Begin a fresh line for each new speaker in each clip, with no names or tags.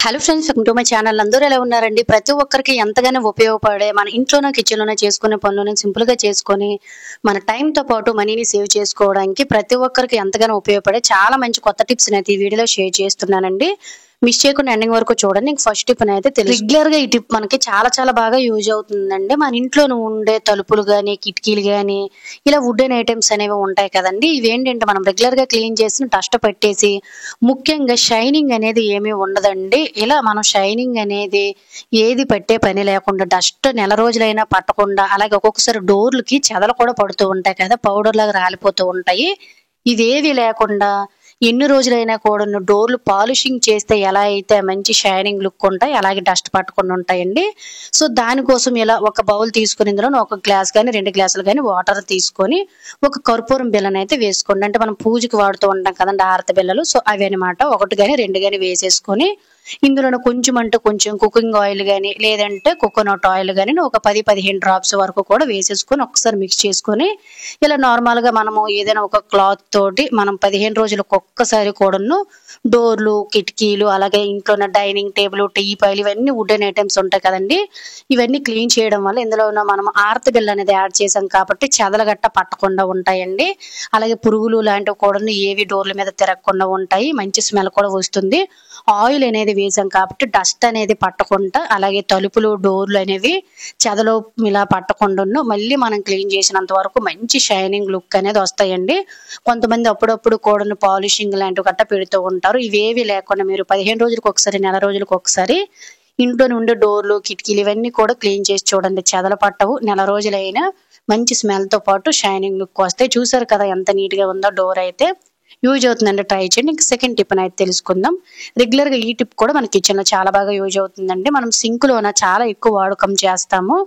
Hello friends, welcome to my channel. అందరూ ఎలా ఉన్నారండి? ప్రతి ఒక్కరికి ఎంతగానో ఉపయోగపడే మన ఇంట్లోనే కిచెన్లోనే చేసుకునే పనులను సింపుల్గా చేసుకొని మన టైంతో పాటు మనీని సేవ్ చేసుకోవడానికి ప్రతి ఒక్కరికి ఎంతగానో ఉపయోగపడే చాలా మంచి కొత్త టిప్స్ అయితే ఈ వీడియోలో షేర్ చేస్తున్నానండి. మిస్ చేయకుండా ఎండింగ్ వరకు చూడండి. ఫస్ట్ టిప్ అయితే రెగ్యులర్ గా ఈ టిప్ మనకి చాలా చాలా బాగా యూజ్ అవుతుందండి. మన ఇంట్లో ఉండే తలుపులు గానీ, కిటికీలు గానీ, ఇలా వుడెన్ ఐటమ్స్ అనేవి ఉంటాయి కదండి. ఇవేంటంటే మనం రెగ్యులర్ గా క్లీన్ చేసి డస్ట్ పట్టేసి ముఖ్యంగా షైనింగ్ అనేది ఏమీ ఉండదండి. ఇలా మనం షైనింగ్ అనేది ఏది పట్టే పని లేకుండా డస్ట్ నెల రోజులైనా పట్టకుండా, అలాగే ఒక్కొక్కసారి డోర్లకి చెదలు కూడా పడుతూ ఉంటాయి కదా, పౌడర్ లాగా రాలిపోతూ ఉంటాయి. ఇవేవి లేకుండా ఎన్ని రోజులైనా కూడా డోర్లు పాలిషింగ్ చేస్తే ఎలా అయితే మంచి షైనింగ్ లుక్ ఉంటాయి, అలాగే డస్ట్ పట్టకుండా ఉంటాయండి. సో దానికోసం ఇలా ఒక బౌల్ తీసుకుని ఇందులో ఒక గ్లాస్ కానీ 2 గ్లాసులు కానీ వాటర్ తీసుకొని ఒక కర్పూరం బిళ్ళను అయితే వేసుకోండి. అంటే మనం పూజకి వాడుతూ ఉంటాం కదండి హారతి బిళ్ళలు. సో అవి అనమాట 1 కానీ 2 కానీ వేసేసుకొని ఇందులో కొంచెం అంటే కొంచెం కుకింగ్ ఆయిల్ కానీ లేదంటే కోకోనట్ ఆయిల్ కానీ ఒక 10-15 డ్రాప్స్ వరకు కూడా వేసేసుకొని ఒకసారి మిక్స్ చేసుకొని ఇలా నార్మల్ గా మనము ఏదైనా ఒక క్లాత్ తోటి మనం 15 రోజులకు ఒక్కసారి కూడాను డోర్లు, కిటికీలు, అలాగే ఇంట్లో ఉన్న డైనింగ్ టేబుల్, టీపాయిలు ఇవన్నీ వుడెన్ ఐటమ్స్ ఉంటాయి కదండి, ఇవన్నీ క్లీన్ చేయడం వల్ల ఇందులో ఉన్న మనం ఆర్తి బిళ్ళ అనేది యాడ్ చేసాం కాబట్టి చెదల గట్ట పట్టకుండా ఉంటాయండి. అలాగే పురుగులు లాంటివి కూడా ఏవి డోర్ల మీద తిరగకుండా ఉంటాయి. మంచి స్మెల్ కూడా వస్తుంది. ఆయిల్ అనేది వేసాం కాబట్టి డస్ట్ అనేది పట్టకుండా, అలాగే తలుపులు, డోర్లు అనేవి చెదలు ఇలా పట్టకుండా మళ్ళీ మనం క్లీన్ చేసినంత వరకు మంచి షైనింగ్ లుక్ అనేది వస్తాయండి. కొంతమంది అప్పుడప్పుడు కూడా పాలిషింగ్ లాంటివి గట్ట పెడుతూ ఉంటారు. ఇవేవి లేకుండా మీరు 15 రోజులకు ఒకసారి, నెల రోజులకు ఒకసారి ఇంట్లో ఉండే డోర్లు, కిటికీలు ఇవన్నీ కూడా క్లీన్ చేసి చూడండి. చెదలు పట్టవు. నెల రోజులైనా మంచి స్మెల్ తో పాటు షైనింగ్ లుక్ వస్తాయి. చూసారు కదా ఎంత నీట్ గా ఉందో డోర్ అయితే. యూజ్ అవుతుందండి, ట్రై చేయండి. ఇంకా సెకండ్ టిప్ అయితే తెలుసుకుందాం. రెగ్యులర్ గా ఈ టిప్ కూడా మన కిచెన్ లో చాలా బాగా యూజ్ అవుతుందండి. మనం సింక్ లోన చాలా ఎక్కువ వాడకం చేస్తాము.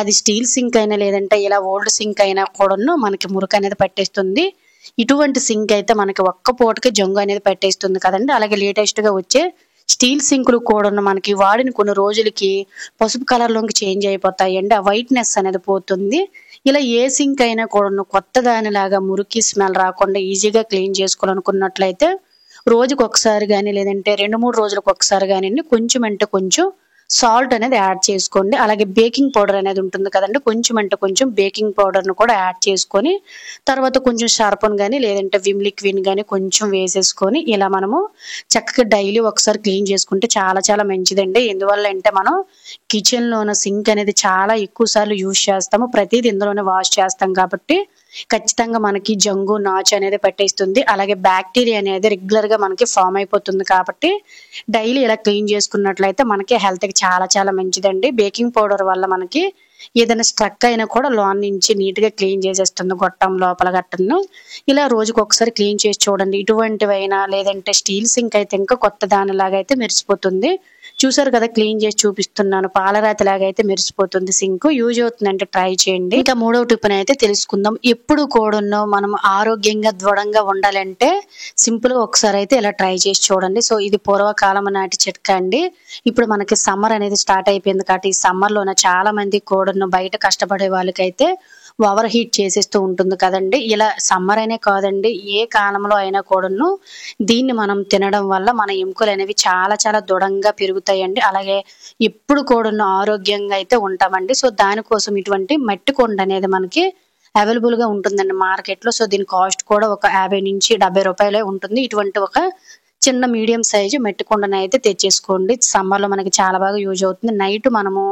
అది స్టీల్ సింక్ అయినా లేదంటే ఇలా ఓల్డ్ సింక్ అయినా కూడా మనకి మురికి అనేది పట్టేస్తుంది. ఇటువంటి సింక్ అయితే మనకి ఒక్క పూటకి జంగు అనేది పట్టేస్తుంది కదండి. అలాగే లేటెస్ట్ గా వచ్చే స్టీల్ సింకులు కూడా మనకి వాడిన కొన్ని రోజులకి పసుపు కలర్ లోకి చేంజ్ అయిపోతాయండి. ఆ వైట్నెస్ అనేది పోతుంది. ఇలా ఏ సింక్ అయినా కూడా కొత్త దానిలాగా మురికి స్మెల్ రాకుండా ఈజీగా క్లీన్ చేసుకోవాలనుకున్నట్లయితే రోజుకి ఒకసారి కానీ లేదంటే 2-3 రోజులకు ఒకసారి కానీ కొంచెం అంటే కొంచెం సాల్ట్ అనేది యాడ్ చేసుకోండి. అలాగే బేకింగ్ పౌడర్ అనేది ఉంటుంది కదండి, కొంచెం అంటే కొంచెం బేకింగ్ పౌడర్ ను కూడా యాడ్ చేసుకొని తర్వాత కొంచెం షార్పన్ కానీ లేదంటే విమ్ లిక్విడ్ కానీ కొంచెం వేసేసుకొని ఇలా మనము చక్కగా డైలీ ఒకసారి క్లీన్ చేసుకుంటే చాలా చాలా మంచిదండి. ఎందువల్ల అంటే మనం కిచెన్ లో ఉన్న సింక్ అనేది చాలా ఎక్కువ సార్లు యూజ్ చేస్తాము. ప్రతిదీ ఇందులోనే వాష్ చేస్తాం కాబట్టి ఖచ్చితంగా మనకి జంగు, నాచు అనేది పట్టేస్తుంది. అలాగే బ్యాక్టీరియా అనేది రెగ్యులర్ గా మనకి ఫామ్ అయిపోతుంది కాబట్టి డైలీ ఇలా క్లీన్ చేసుకున్నట్లయితే మనకి హెల్త్ కి చాలా చాలా మంచిదండి. బేకింగ్ పౌడర్ వల్ల మనకి ఏదైనా స్ట్రక్ అయినా కూడా లోన్ నుంచి నీట్ గా క్లీన్ చేసేస్తుంది, గొట్టం లోపల గట్టను. ఇలా రోజుకు ఒకసారి క్లీన్ చేసి చూడండి. ఇటువంటివైనా లేదంటే స్టీల్ సింక్ అయితే ఇంకా కొత్త దానిలాగా అయితే మెరిసిపోతుంది. చూసారు కదా, క్లీన్ చేసి చూపిస్తున్నాను. పాలరాతి లాగా అయితే మెరిసిపోతుంది సింక్. యూజ్ అవుతుందంటే ట్రై చేయండి. ఇంకా మూడవ టిప్ అయితే తెలుసుకుందాం. ఎప్పుడు కూడా మనం ఆరోగ్యంగా దృఢంగా ఉండాలంటే సింపుల్ గా ఒకసారి అయితే ఇలా ట్రై చేసి చూడండి. సో ఇది పూర్వకాలం నాటి చిట్కా అండి. ఇప్పుడు మనకి సమ్మర్ అనేది స్టార్ట్ అయిపోయింది కాబట్టి ఈ సమ్మర్ లోన చాలా మంది కూడా బయట కష్టపడే వాళ్ళకైతే ఓవర్ హీట్ చేసేస్తూ ఉంటుంది కదండి. ఇలా సమ్మర్ అనే కాదండి, ఏ కాలంలో అయినా కూడాను దీన్ని మనం తినడం వల్ల మన ఎముకలు అనేవి చాలా చాలా దృఢంగా పెరుగుతాయండి. అలాగే ఎప్పుడు కూడా ఆరోగ్యంగా అయితే ఉంటామండి. సో దానికోసం ఇటువంటి మట్టి కొండ అనేది మనకి అవైలబుల్ గా ఉంటుందండి మార్కెట్ లో. సో దీని కాస్ట్ కూడా ఒక 50-70 రూపాయలే ఉంటుంది. ఇటువంటి ఒక చిన్న మీడియం సైజు మట్టి కుండను అయితే తెచ్చేసుకోండి. సమ్మర్ లో మనకి చాలా బాగా యూజ్ అవుతుంది. నైట్ మనము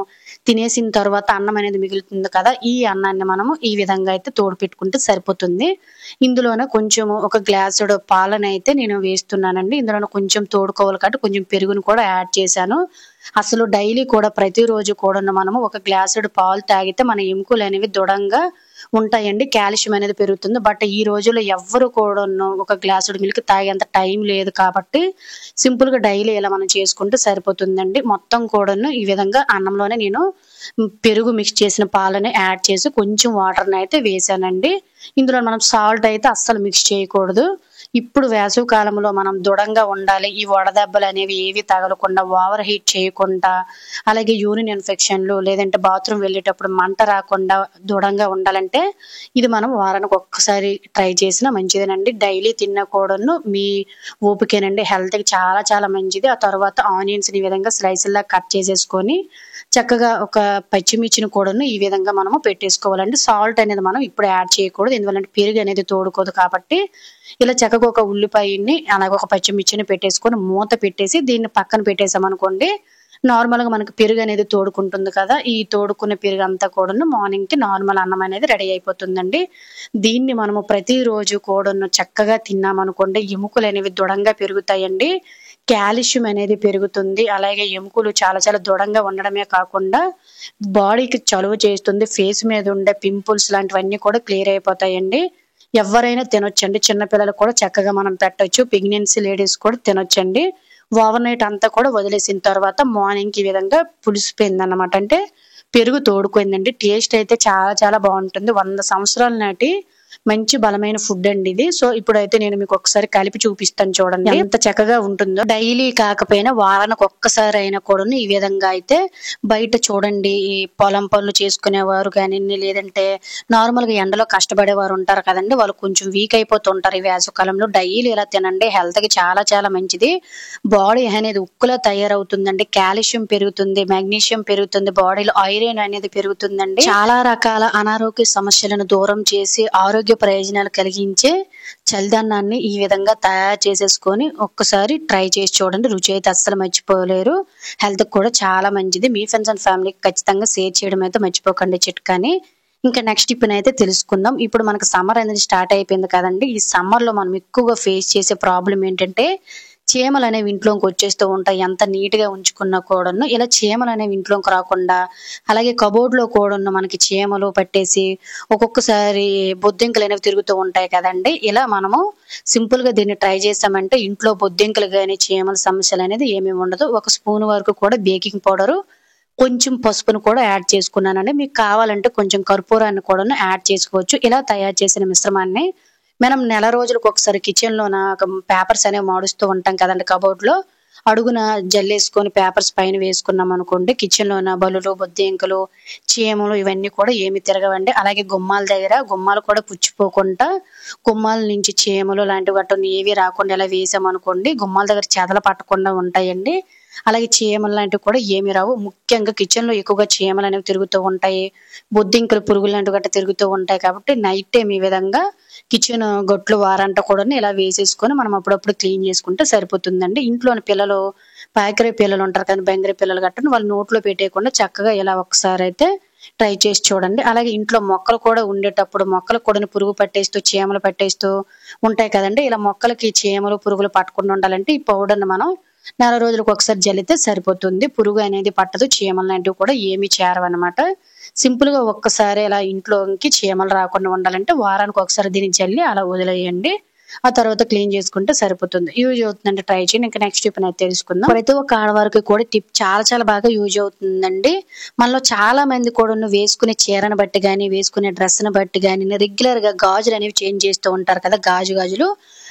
తినేసిన తర్వాత అన్నం అనేది మిగులుతుంది కదా, ఈ అన్నాన్ని మనము ఈ విధంగా అయితే తోడు పెట్టుకుంటే సరిపోతుంది. ఇందులోనే కొంచెం ఒక గ్లాసుడు పాలను అయితే నేను వేస్తున్నానండి. ఇందులో కొంచెం తోడుకోవాలి కాబట్టి కొంచెం పెరుగును కూడా యాడ్ చేశాను. అసలు డైలీ కూడా ప్రతిరోజు కూడా మనము ఒక గ్లాసుడు పాలు తాగితే మన ఎముకలు అనేవి దృఢంగా ఉంటాయండి. కాల్షియం అనేది పెరుగుతుంది. బట్ ఈ రోజుల్లో ఎవ్వరు కూడా ఒక గ్లాసుడు మిల్క్ తాగేంత టైం లేదు కాబట్టి సింపుల్ గా డైలీ ఇలా మనం చేసుకుంటే సరిపోతుందండి. మొత్తం కూడాను ఈ విధంగా అన్నంలోనే నేను పెరుగు మిక్స్ చేసిన పాలని యాడ్ చేసి కొంచెం వాటర్ని అయితే వేసానండి. ఇందులో మనం సాల్ట్ అయితే అస్సలు మిక్స్ చేయకూడదు. ఇప్పుడు వేసవి కాలంలో మనం దృఢంగా ఉండాలి. ఈ వడదెబ్బలు అనేవి ఏవి తగలకుండా, ఓవర్ హీట్ చేయకుండా, అలాగే యూరిన్ ఇన్ఫెక్షన్లు లేదంటే బాత్రూమ్ వెళ్ళేటప్పుడు మంట రాకుండా దృఢంగా ఉండాలంటే ఇది మనం వారానికి ఒక్కసారి ట్రై చేసినా మంచిదేనండి. డైలీ తిన్నా కూడాను మీ ఓపికేనండి. హెల్త్‌కి చాలా చాలా మంచిది. ఆ తర్వాత ఆనియన్స్‌ని ఈ విధంగా స్లైసుల్లా కట్ చేసేసుకొని చక్కగా ఒక పచ్చిమిర్చిని కూడాను ఈ విధంగా మనము పెట్టేసుకోవాలండి. సాల్ట్ అనేది మనం ఇప్పుడు యాడ్ చేయకూడదు. ఎందువల్లంటే పెరుగు అనేది తోడుకోదు కాబట్టి ఇలా చక్కగా ఒక ఉల్లిపాయని అలాగే ఒక పచ్చిమిర్చిని పెట్టేసుకొని మూత పెట్టేసి దీన్ని పక్కన పెట్టేసామనుకోండి, నార్మల్‌గా మనకు పెరుగు అనేది తోడుకుంటుంది కదా! ఈ తోడుకున్న పెరుగంతా కూడాను మార్నింగ్‌కి నార్మల్ అన్నం అనేది రెడీ అయిపోతుందండి. దీన్ని మనము ప్రతిరోజు కూడాను చక్కగా తిన్నామనుకోండి ఎముకలనేవి దృఢంగా పెరుగుతాయండి. కాల్షియం అనేది పెరుగుతుంది. అలాగే ఎముకలు చాలా చాలా దృఢంగా ఉండడమే కాకుండా బాడీకి చలువ చేస్తుంది. ఫేస్ మీద ఉండే పింపుల్స్ లాంటివన్నీ కూడా క్లియర్ అయిపోతాయండి. ఎవ్వరైనా తినొచ్చండి. చిన్న పిల్లలకు కూడా చక్కగా మనం పెట్టొచ్చు. ప్రెగ్నెన్సీ లేడీస్ కూడా తినొచ్చండి. ఓవర్ నైట్ అంతా కూడా వదిలేసిన తర్వాత మార్నింగ్‌కి ఈ విధంగా పులిసిపోయిందన్నమాట. అంటే పెరుగు తోడుకోయిందండి. టేస్ట్ అయితే చాలా చాలా బావుంటుంది. 100 సంవత్సరాల నాటి మంచి బలమైన ఫుడ్ అండి ఇది. సో, ఇప్పుడైతే నేను మీకు ఒకసారి కలిపి చూపిస్తాను చూడండి. ఎంత చక్కగా ఉంటుందో. డైలీ కాకపోయినా వారానికి ఒక్కసారైనా కూడాను ఈ విధంగా అయితే బయట చూడండి ఈ పొలం పనులు చేసుకునేవారు గానియండి, లేదంటే నార్మల్‌గా ఎండలో కష్టపడేవారు ఉంటారు కదండీ! వాళ్ళు కొంచెం వీక్ అయిపోతుంటారు ఈ వేసవికాలంలో. డైలీ ఇలా తినండి. హెల్త్‌కి చాలా చాలా మంచిది. బాడీ అనేది ఉక్కులా తయారవుతుందండి. కాల్షియం పెరుగుతుంది, మాగ్నీషియం పెరుగుతుంది, బాడీలో ఐరన్ అనేది పెరుగుతుందండి. చాలా రకాల అనారోగ్య సమస్యలను దూరం చేసి ఆరోగ్య ప్రయోజనాలు కలిగించే చలిదన్నాన్ని ఈ విధంగా తయారు చేసేసుకొని ఒక్కసారి ట్రై చేసి చూడండి. రుచి అయితే అస్సలు మర్చిపోలేరు. హెల్త్‌కి కూడా చాలా మంచిది. మీ ఫ్రెండ్స్ అండ్ ఫ్యామిలీకి ఖచ్చితంగా షేర్ చేయడం అయితే మర్చిపోకండి చిట్కాని. ఇంకా నెక్స్ట్ టిప్‌నైతే తెలుసుకుందాం. ఇప్పుడు మనకు సమ్మర్ అనేది స్టార్ట్ అయిపోయింది కదండీ! ఈ సమ్మర్‌లో మనం ఎక్కువగా ఫేస్ చేసే ప్రాబ్లమ్ ఏంటంటే చీమలనేవి ఇంట్లోకి వచ్చేస్తూ ఉంటాయి. ఎంత నీట్‌గా ఉంచుకున్నా కూడాను. ఇలా చీమలనేవి ఇంట్లోకి రాకుండా, అలాగే కబోర్డ్‌లో కూడాను మనకి చీమలు పట్టేసి ఒక్కొక్కసారి బొద్దింకలనేవి తిరుగుతూ ఉంటాయి కదండీ! ఇలా మనము సింపుల్‌గా దీన్ని ట్రై చేసామంటే ఇంట్లో బొద్దింకలు గాని, చీమల సమస్యలనేది ఏమీ ఉండదు. ఒక స్పూన్ వరకు కూడా బేకింగ్ పౌడరు, కొంచెం పసుపును కూడా యాడ్ చేసుకున్నానండి. మీకు కావాలంటే కొంచెం కర్పూరాన్ని కూడాను యాడ్ చేసుకోవచ్చు. ఇలా తయారు చేసిన మిశ్రమాన్ని మనం నెల రోజులకొకసారి కిచెన్‌లోన పేపర్స్ అనేవి మాడుస్తూ ఉంటాం కదండీ కబోర్డ్‌లో. అడుగున జల్లేసుకొని పేపర్స్ పైన వేసుకున్నామనుకోండి కిచెన్‌లోన బల్లులు, బొద్దింకలు, చీమలు ఇవన్నీ కూడా ఏమి తిరగవండి. అలాగే గుమ్మాల దగ్గర గుమ్మాలు కూడా పుచ్చిపోకుండా గుమ్మాల నుంచి చీమలు లాంటివి గట్టా ఏవి రాకుండా ఇలా వేసామనుకోండి గుమ్మాల దగ్గర చెదలు పట్టకుండా ఉంటాయండి. అలాగే చీమలు లాంటివి కూడా ఏమి రావు. ముఖ్యంగా కిచెన్‌లో ఎక్కువగా చీమలనేవి తిరుగుతూ ఉంటాయి. బొద్దింకలు, పురుగులు లాంటివి గట్టా తిరుగుతూ ఉంటాయి కాబట్టి నైట్ టైమ్ ఈ విధంగా కిచెన్ గొట్లు వారంతా కూడాను ఇలా వేసేసుకొని మనం అప్పుడప్పుడు క్లీన్ చేసుకుంటే సరిపోతుందండి. ఇంట్లోని పిల్లలు పాకిరే పిల్లలు ఉంటారు కదా! బెంగరి పిల్లలు గట్రాను వాళ్ళు నోట్లో పెట్టేయకుండా చక్కగా ఇలా ఒకసారైతే ట్రై చేసి చూడండి. అలాగే ఇంట్లో మొక్కలు కూడా ఉండేటప్పుడు మొక్కలకు కూడాను పురుగు పట్టేస్తూ, చీమలు పట్టేస్తూ ఉంటాయి కదండీ! ఇలా మొక్కలకి చీమలు, పురుగులు పట్టకుండా ఉండాలంటే ఈ పౌడర్‌ని మనం నెల రోజులకు ఒకసారి జల్లితే సరిపోతుంది. పురుగు అనేది పట్టదు. చీమలు లాంటివి కూడా ఏమీ చేరవన్నమాట. సింపుల్‌గా ఒక్కసారి ఇలా ఇంట్లోకి చీమలు రాకుండా ఉండాలంటే వారానికి ఒకసారి దీన్ని జల్లి అలా వదిలేయండి. ఆ తర్వాత క్లీన్ చేసుకుంటే సరిపోతుంది. యూజ్ అవుతుందండి. ట్రై చేయండి. ఇంకా నెక్స్ట్ టిప్‌నైతే తెలుసుకుందాం. ప్రతి ఒక్క ఆడవారికి కూడా టిప్ చాలా చాలా బాగా యూజ్ అవుతుందండి. మనలో చాలా మంది కూడాను వేసుకునే చీరను బట్టి గాని, వేసుకునే డ్రెస్‌ని బట్టి గాని రెగ్యులర్‌గా గాజులనేవి చేంజ్ చేస్తూ ఉంటారు కదా! గాజులు.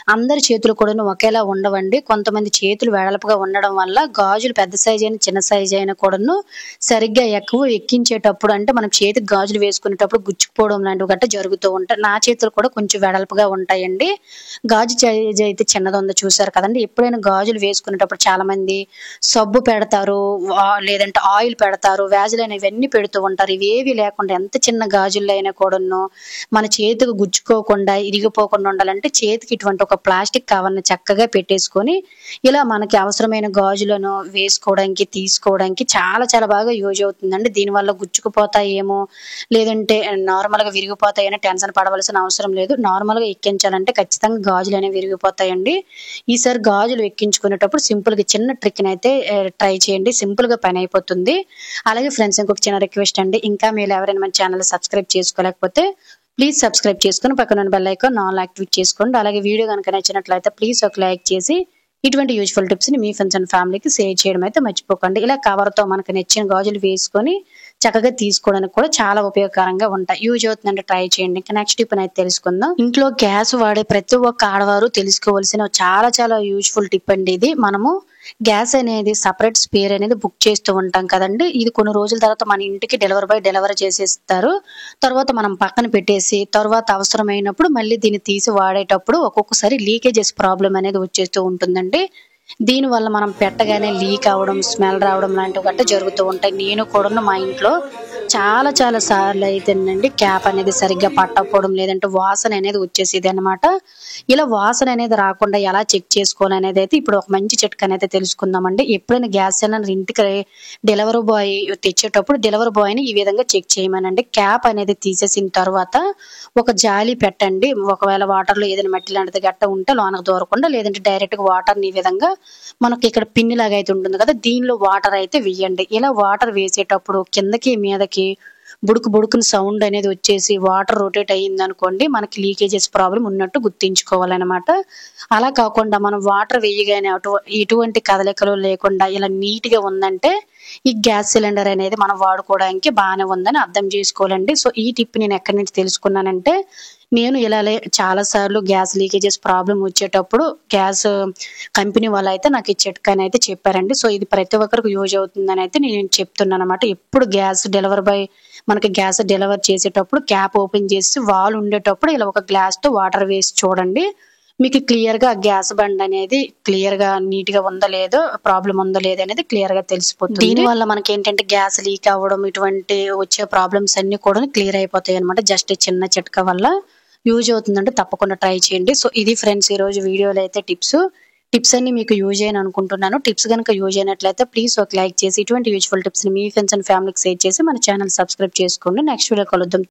అందరి చేతులు కూడాను ఒకేలా ఉండవండి. కొంతమంది చేతులు వెడల్పుగా ఉండడం వల్ల గాజులు పెద్ద సైజ్ అయినా, చిన్న సైజ్ అయినా కూడాను సరిగ్గా ఎక్కించేటప్పుడు అంటే మనం చేతికి గాజులు వేసుకునేటప్పుడు గుచ్చుకుపోవడం లాంటివి గట్టా జరుగుతూ ఉంటాయి. నా చేతులు కూడా కొంచెం వెడల్పుగా ఉంటాయండి. గాజు సైజ్ అయితే చిన్నదుందో చూసారు కదండీ! ఎప్పుడైనా గాజులు వేసుకునేటప్పుడు చాలామంది సబ్బు పెడతారు, లేదంటే ఆయిల్ పెడతారు, వ్యాజిలైన్ ఇవన్నీ పెడుతూ ఉంటారు. ఇవేవి లేకుండా ఎంత చిన్న గాజుల్లో అయినా కూడాను మన చేతికి గుచ్చుకోకుండా, ఇరిగిపోకుండా ఉండాలంటే చేతికి ఇటువంటి ఒక ప్లాస్టిక్ కవర్‌ని చక్కగా పెట్టేసుకొని ఇలా మనకి అవసరమైన గాజులను వేసుకోవడానికి, తీసుకోవడానికి చాలా చాలా బాగా యూజ్ అవుతుందండి. దీనివల్ల గుచ్చుకుపోతాయేమో, లేదంటే నార్మల్‌గా విరిగిపోతాయని టెన్షన్ పడవలసిన అవసరం లేదు. నార్మల్‌గా ఎక్కించాలంటే ఖచ్చితంగా గాజులనేవి విరిగిపోతాయండి. ఈసారి గాజులు ఎక్కించుకునేటప్పుడు సింపుల్‌గా చిన్న ట్రిక్‌నైతే ట్రై చేయండి. సింపుల్‌గా పనైపోతుంది. అలాగే ఫ్రెండ్స్ ఇంకొక చిన్న రిక్వెస్ట్ అండి. ఇంకా మీరు ఎవరైనా మన ఛానెల్‌ని సబ్స్క్రైబ్ చేసుకోలేకపోతే ప్లీజ్ సబ్స్క్రైబ్ చేసుకొని పక్కన ఉన్న బెల్ ఐకాన్ ఆల్ యాక్టివేట్ చేసుకోండి. అలాగే వీడియో గనుక నచ్చినట్లయితే ప్లీజ్ ఒక లైక్ చేసి ఇటువంటి యూజ్‌ఫుల్ టిప్స్‌ని మీ ఫ్రెండ్స్ అండ్ ఫ్యామిలీకి షేర్ చేయడం అయితే మర్చిపోకండి. ఇలా కవర్‌తో మనకు నచ్చిన గాజులు వేసుకొని చక్కగా తీసుకోవడానికి కూడా చాలా ఉపయోగకరంగా ఉంటాయి. యూజ్ అవుతుందంటే ట్రై చేయండి. ఇంకా నెక్స్ట్ టిప్ అయితే తెలుసుకుందాం. ఇంట్లో గ్యాస్ వాడే ప్రతి ఒక్క ఆడవారు తెలుసుకోవాల్సిన చాలా యూజ్ఫుల్ టిప్ అండి ఇది. మనము గ్యాస్ అనేది సెపరేట్ స్పేర్ అనేది బుక్ చేస్తూ ఉంటాం కదండి. ఇది కొన్ని రోజుల తర్వాత మన ఇంటికి డెలివరీ చేసేస్తారు. తర్వాత మనం పక్కన పెట్టేసి తర్వాత అవసరమైనప్పుడు మళ్ళీ దీన్ని తీసి వాడేటప్పుడు ఒక్కొక్కసారి లీకేజెస్ ప్రాబ్లం అనేది వచ్చేస్తూ ఉంటుందండి. దీని వల్ల మనం పెట్టగానే లీక్ అవ్వడం, స్మెల్ రావడం లాంటివి గట్రా జరుగుతూ ఉంటాయి. నేను కూడా మా ఇంట్లో చాలా సార్లు అయితేనండి క్యాప్ అనేది సరిగ్గా పట్టకపోవడం, లేదంటే వాసన అనేది వచ్చేసేది అనమాట. ఇలా వాసన అనేది రాకుండా ఎలా చెక్ చేసుకోవాలనేది అయితే ఇప్పుడు ఒక మంచి చిట్కా అయితే తెలుసుకుందామండి. ఎప్పుడైనా గ్యాస్ సిలిండర్ ఇంటికి డెలివరీ బాయ్ తెచ్చేటప్పుడు డెలివరీ బాయ్ని ఈ విధంగా చెక్ చేయమనండి. క్యాప్ అనేది తీసేసిన తర్వాత ఒక జాలి పెట్టండి. ఒకవేళ వాటర్లో ఏదైనా మట్టి లాంటిది గట్ట ఉంటే లోనకు దూరకుండా, లేదంటే డైరెక్ట్గా వాటర్ని ఈ విధంగా మనకి ఇక్కడ పిన్ని లాగా అయితే ఉంటుంది కదా, దీనిలో వాటర్ అయితే వేయండి. ఇలా వాటర్ వేసేటప్పుడు కిందకి మీదకి బుడుకుని సౌండ్ అనేది వచ్చేసి వాటర్ రొటేట్ అయ్యింది అనుకోండి, మనకి లీకేజెస్ ప్రాబ్లం ఉన్నట్టు గుర్తించుకోవాలన్నమాట. అలా కాకుండా మనం వాటర్ వేయగానే ఎటువంటి కదలికలు లేకుండా ఇలా నీట్ గా ఉందంటే ఈ గ్యాస్ సిలిండర్ అనేది మనం వాడుకోవడానికి బాగానే ఉందని అర్థం చేసుకోవాలండి. సో ఈ టిప్ నేను ఎక్కడి నుంచి తెలుసుకున్నానంటే, నేను ఇలానే చాలా సార్లు గ్యాస్ లీకేజెస్ ప్రాబ్లం వచ్చేటప్పుడు గ్యాస్ కంపెనీ వాళ్ళు అయితే నాకు ఈ చిట్కాని అయితే చెప్పారండి. సో ఇది ప్రతి ఒక్కరికి యూజ్ అవుతుందని అయితే నేను చెప్తున్నాను అనమాట. ఎప్పుడు గ్యాస్ డెలివరీ బాయ్ మనకి గ్యాస్ డెలివర్ చేసేటప్పుడు క్యాప్ ఓపెన్ చేసి వాల్ ఉండేటప్పుడు ఇలా ఒక గ్లాస్ తో వాటర్ వేసి చూడండి. మీకు క్లియర్ గా గ్యాస్ బండ్ అనేది క్లియర్ గా నీట్ గా ఉందో లేదో, ప్రాబ్లం ఉందో లేదో అనేది క్లియర్ గా తెలిసిపోతుంది. దీని వల్ల మనకి ఏంటంటే గ్యాస్ లీక్ అవ్వడం ఇటువంటి వచ్చే ప్రాబ్లమ్స్ అన్ని కూడా క్లియర్ అయిపోతాయి అనమాట. జస్ట్ చిన్న చిట్కా వల్ల యూజ్ అవుతుందంటే తప్పకుండా ట్రై చేయండి. సో ఇది ఫ్రెండ్స్ ఈ రోజు వీడియోలో అయితే టిప్స్ అన్ని మీకు యూజ్ అయ్యని అనుకుంటున్నాను. టిప్స్ కనుక యూజ్ అయినట్లయితే ప్లీజ్ ఒక లైక్ చేసి ఇటువంటి యూజ్ఫుల్ టిప్స్ ని మీ ఫ్రెండ్స్ అండ్ ఫ్యామిలీకి షేర్ చేసి మన ఛానల్ సబ్స్క్రైబ్ చేసుకోండి. నెక్స్ట్ వీడియో కలుద్దాం.